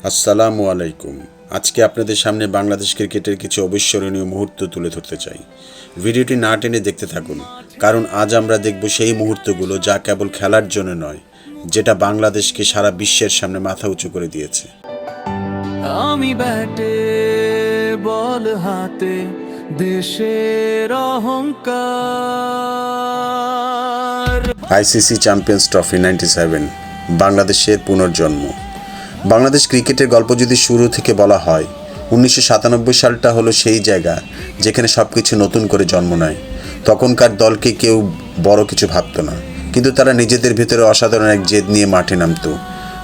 আসসালামু আলাইকুম। আজকে আপনাদের সামনে বাংলাদেশ ক্রিকেটের কিছু অবিস্মরণীয় মুহূর্ত তুলে ধরতে চাই। ভিডিওটি না টেনে দেখতে থাকুন, কারণ আজ আমরা দেখব সেই মুহূর্তগুলো যা কেবল খেলার জন্য নয়, যেটা বাংলাদেশকে সারা বিশ্বের সামনে মাথা উঁচু করে দিয়েছে। আমি ব্যাটে বল হাতে দেশের অহংকার। আইসিসি চ্যাম্পিয়ন্স ট্রফি 97, বাংলাদেশের পুনর্জন্ম। বাংলাদেশ ক্রিকেটের গল্প যদি শুরু থেকে বলা হয়, 1997 সালটা হলো সেই জায়গা যেখানে সব কিছু নতুন করে জন্ম নেয়। তখনকার দলকে কেউ বড় কিছু ভাবতো না, কিন্তু তারা নিজেদের ভিতরে অসাধারণ এক জেদ নিয়ে মাঠে নামতো।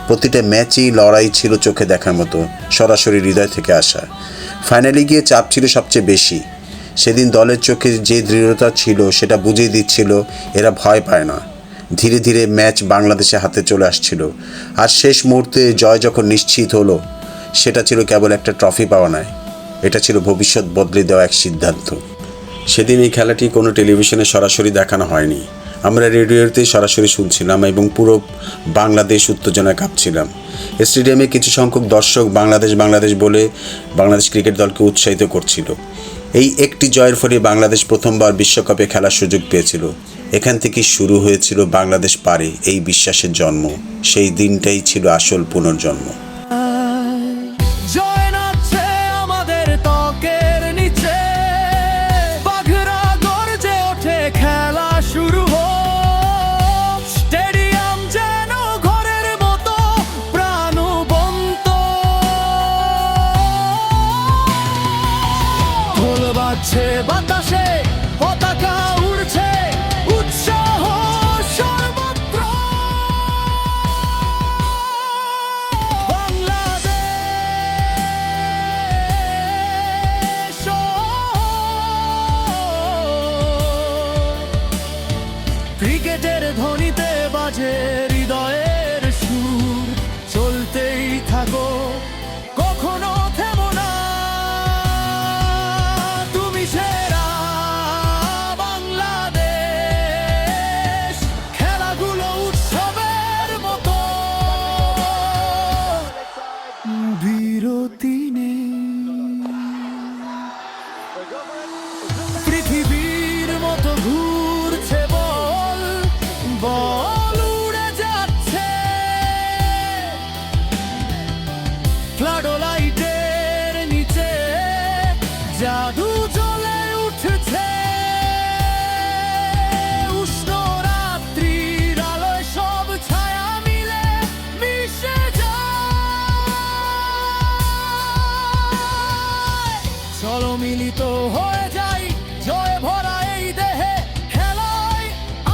প্রতিটা ম্যাচই লড়াই ছিল চোখে দেখার মতো, সরাসরি হৃদয় থেকে আসা। ফাইনালে গিয়ে চাপ ছিল সবচেয়ে বেশি। সেদিন দলের চোখে যে দৃঢ়তা ছিল সেটা বুঝিয়ে দিচ্ছিল এরা ভয় পায় না। ধীরে ধীরে ম্যাচ বাংলাদেশের হাতে চলে আসছিল, আর শেষ মুহূর্তে জয় যখন নিশ্চিত হলো, সেটা ছিল কেবল একটা ট্রফি পাওয়া নয়, এটা ছিল ভবিষ্যৎ বদলে দেওয়া এক সিদ্ধান্ত। সেদিন এই খেলাটি কোনো টেলিভিশনে সরাসরি দেখানো হয়নি। আমরা রেডিওতে সরাসরি শুনছিলাম এবং পুরো বাংলাদেশ উত্তেজনায় কাঁপছিলাম। স্টেডিয়ামে কিছু সংখ্যক দর্শক বাংলাদেশ বাংলাদেশ বলে বাংলাদেশ ক্রিকেট দলকে উৎসাহিত করছিল। এই একটি জয়ের ফলে বাংলাদেশ প্রথমবার বিশ্বকাপে খেলার সুযোগ পেয়েছিল। এখান থেকেই শুরু হয়েছিল বাংলাদেশ পারে এই বিশ্বাসের জন্ম। সেই দিনটাই ছিল আসল পুনর্জন্ম। জয় নাচছে আমাদের ত্বকের নিচে, বাঘরা গর্জে ওঠে, খেলা শুরু হোক। স্টেডিয়াম যেন ঘরের মতো প্রাণবন্ত। ঢোল বাজছে বাতাসে, পতাকা উড়ছে, উৎসাহ সর্বত্র। বাংলাদেশ ক্রিকেটের ধ্বনিতে বাজে হৃদয়ের সুর। চলতেই থাকো, কখনো থেমো না, তুমি সেরা বাংলাদেশ। খেলাগুলো উৎসবের মতো, বিরতি নেই। পৃথিবীর মতো ঘুরছে বল, বল উড়ে যাচ্ছে। ফ্লাডো লাইটের নিচে জাদু জ্বলে উঠছে। উষ্ণ রাত্রির আলোয় সব ছায়া মিলে মিশে যায়। চলো মিলিত হয়ে যাই, জয় ভরা এই দেহে, খেলায়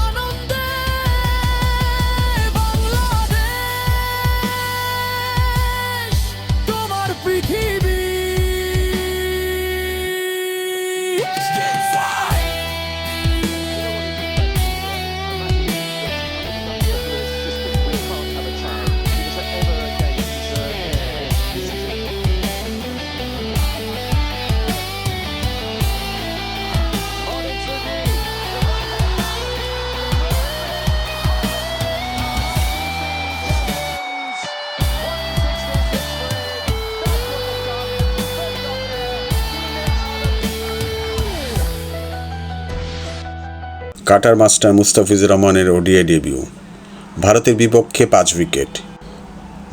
আনন্দে। বাংলাদেশ তোমার পৃথিবী। কাটার মাস্টার মুস্তাফিজুর রহমানের ওডিআই ডেবিউ। ভারতের বিপক্ষে 5 উইকেট।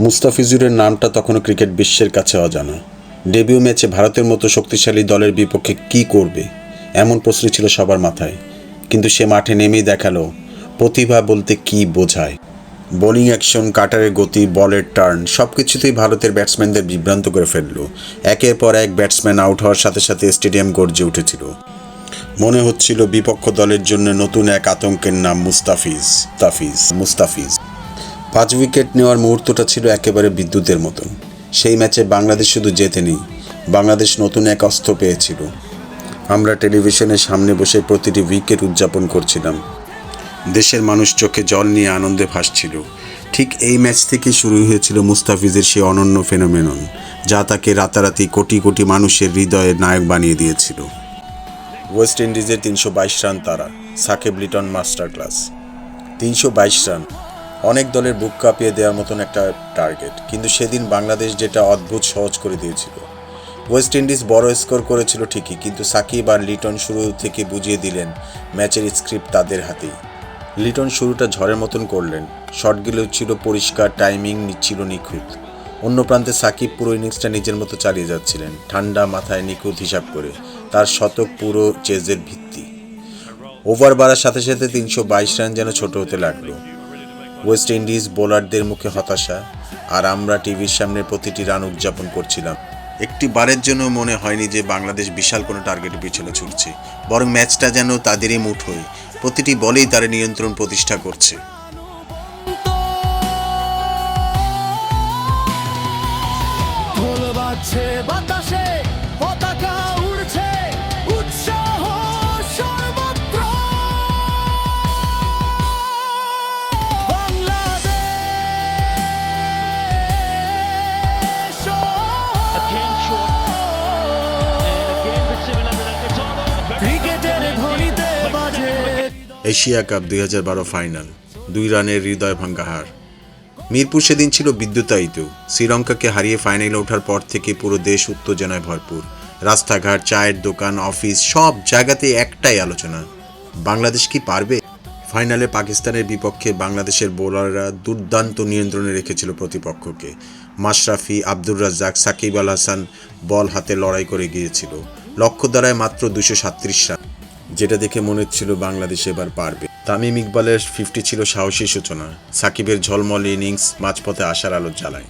মুস্তাফিজুরের নামটা তখনও ক্রিকেট বিশ্বের কাছে অজানা। ডেবিউ ম্যাচে ভারতের মতো শক্তিশালী দলের বিপক্ষে কী করবে, এমন প্রশ্ন ছিল সবার মাথায়। কিন্তু সে মাঠে নেমেই দেখালো প্রতিভা বলতে কী বোঝায়। বোলিং অ্যাকশন, কাটারের গতি, বলের টার্ন, সব কিছুতেই ভারতের ব্যাটসম্যানদের বিভ্রান্ত করে ফেলল। একের পর এক ব্যাটসম্যান আউট হওয়ার সাথে সাথে স্টেডিয়াম গর্জে উঠেছিল। মনে হচ্ছিল বিপক্ষ দলের জন্য নতুন এক আতঙ্কের নাম মুস্তাফিজ। 5 উইকেট নেওয়ার মুহূর্তটা ছিল একেবারে বিদ্যুতের মতো। সেই ম্যাচে বাংলাদেশ শুধু জেতেনি, বাংলাদেশ নতুন এক অস্ত্র পেয়েছিল। আমরা টেলিভিশনের সামনে বসে প্রতিটি উইকেট উদযাপন করছিলাম। দেশের মানুষ চোখে জল নিয়ে আনন্দে ভাসছিল। ঠিক এই ম্যাচ থেকে শুরু হয়েছিল মুস্তাফিজের সেই অনন্য ফেনোমেনন, যা তাকে রাতারাতি কোটি কোটি মানুষের হৃদয়ের নায়ক বানিয়ে দিয়েছিল। ওয়েস্ট ইন্ডিজের 322 রান তারা, Shakib Liton master class. 322 run, অনেক দলের বুক কাঁপিয়ে দেওয়ার মতন একটা টার্গেট, কিন্তু সেদিন বাংলাদেশ যেটা অদ্ভুত সহজ করে দিয়েছিল। ওয়েস্ট ইন্ডিজ বড় স্কোর করেছিল ঠিকই, কিন্তু সাকিব আর লিটন শুরু থেকে বুঝিয়ে দিলেন ম্যাচের স্ক্রিপ্ট তাদের হাতেই। লিটন শুরুটা ঝড়ের মতন করলেন, শটগুলো ছিল পরিষ্কার, টাইমিং ছিল নিখুঁত। অন্য প্রান্তে সাকিব পুরো ইনিংসটা নিজের মতো চালিয়ে যাচ্ছিলেন, ঠান্ডা মাথায় নিখুঁত হিসাব করে। তার শতক পুরো চেজের ভিত্তি। ওভার বাড়ার সাথে সাথে 322 রান যেন ছোট হতে লাগলো। ওয়েস্ট ইন্ডিজ বোলারদের মুখে হতাশা, আর আমরা টিভির সামনে প্রতিটি রান উদযাপন করছিলাম। একটি বারের জন্য মনে হয়নি যে বাংলাদেশ বিশাল কোনো টার্গেটের পিছনে ছুটছে, বরং ম্যাচটা যেন তাদেরই মুঠোয়, প্রতিটি বলেই তারা নিয়ন্ত্রণ প্রতিষ্ঠা করছে। ঢোল বাজছে বাতাসে, পতাকা উড়ছে, উৎসাহ সর্বত্র। বাংলাদেশ ক্রিকেটের ধ্বনিতে বাজে। এশিয়া কাপ 2012 ফাইনাল, 2 রানের হৃদয় ভাঙ্গা হার। মিরপুর সেদিন ছিল বিদ্যুতায়িত। শ্রীলঙ্কাকে হারিয়ে ফাইনালে ওঠার পর থেকে পুরো দেশ উত্তেজনায় ভরপুর। রাস্তাঘাট, চায়ের দোকান, অফিস, সব জায়গাতে একটাই আলোচনা, বাংলাদেশ কি পারবে? ফাইনালে পাকিস্তানের বিপক্ষে বাংলাদেশের বোলাররা দুর্দান্ত নিয়ন্ত্রণে রেখেছিল প্রতিপক্ষকে। মাশরাফি, আব্দুর রাজ্জাক, সাকিব আল হাসান বল হাতে লড়াই করে গিয়েছিল। লক্ষ্য দ্বারায় মাত্র 236 রান, যেটা দেখে মনে হচ্ছিল বাংলাদেশ এবার পারবে। তামিম ইকবালের 50 ছিল সাহসী সূচনা। সাকিবের ঝলমল ইনিংস মাঝপথে আশার আলো জ্বালায়,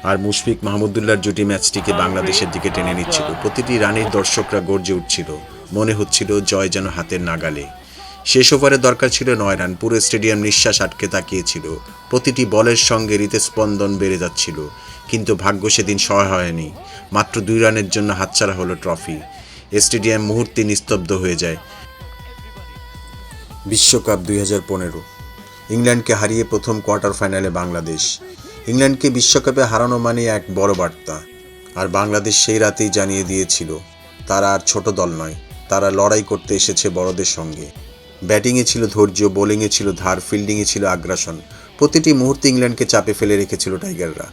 আর মুশফিক মাহমুদুল্লাহর জুটি ম্যাচটিকে বাংলাদেশের দিকে টেনে নিচ্ছিল। প্রতিটি রানের দর্শকরা গর্জে উঠছিল, মনে হচ্ছিল জয় যেন হাতের নাগালে। শেষ ওভারে দরকার ছিল 9 রান। পুরো স্টেডিয়াম নিঃশ্বাস আটকে তাকিয়েছিল। প্রতিটি বলের সঙ্গে হৃদস্পন্দন বেড়ে যাচ্ছিল, কিন্তু ভাগ্য সেদিন সহায় হয়নি। মাত্র 2 রানের জন্য হাতছাড়া হলো ট্রফি। স্টেডিয়াম মুহূর্তে নিস্তব্ধ হয়ে যায়। বিশ্বকাপ 2015, ইংল্যান্ডকে হারিয়ে প্রথম কোয়ার্টার ফাইনালে বাংলাদেশ। ইংল্যান্ডকে বিশ্বকাপে হারানো মানে এক বড় বার্তা, আর বাংলাদেশ সেই রাতেই জানিয়ে দিয়েছিল তারা আর ছোট দল নয়, তারা লড়াই করতে এসেছে বড়দের সঙ্গে। ব্যাটিংয়ে ছিল ধৈর্য, বোলিংয়ে ছিল ধার, ফিল্ডিংয়ে ছিল আগ্রাসন। প্রতিটি মুহূর্তে ইংল্যান্ডকে চাপে ফেলে রেখেছিল টাইগাররা।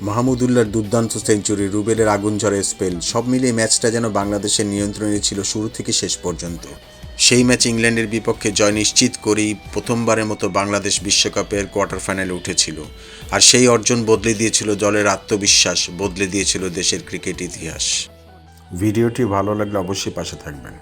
মাহমুদুল্লাহর দুর্দান্ত সেঞ্চুরি, রুবেলের আগুন ঝরা স্পেল, সব মিলিয়ে ম্যাচটা যেন বাংলাদেশের নিয়ন্ত্রণে ছিল শুরু থেকে শেষ পর্যন্ত। সেই ম্যাচ ইংল্যান্ডের বিপক্ষে জয় নিশ্চিত করেই প্রথমবারের মতো বাংলাদেশ বিশ্বকাপের কোয়ার্টার ফাইনালে উঠেছিল, আর সেই অর্জন বদলে দিয়েছিল দলের আত্মবিশ্বাস, বদলে দিয়েছিল দেশের ক্রিকেট ইতিহাস। ভিডিওটি ভালো লাগলে অবশ্যই পাশে থাকবেন।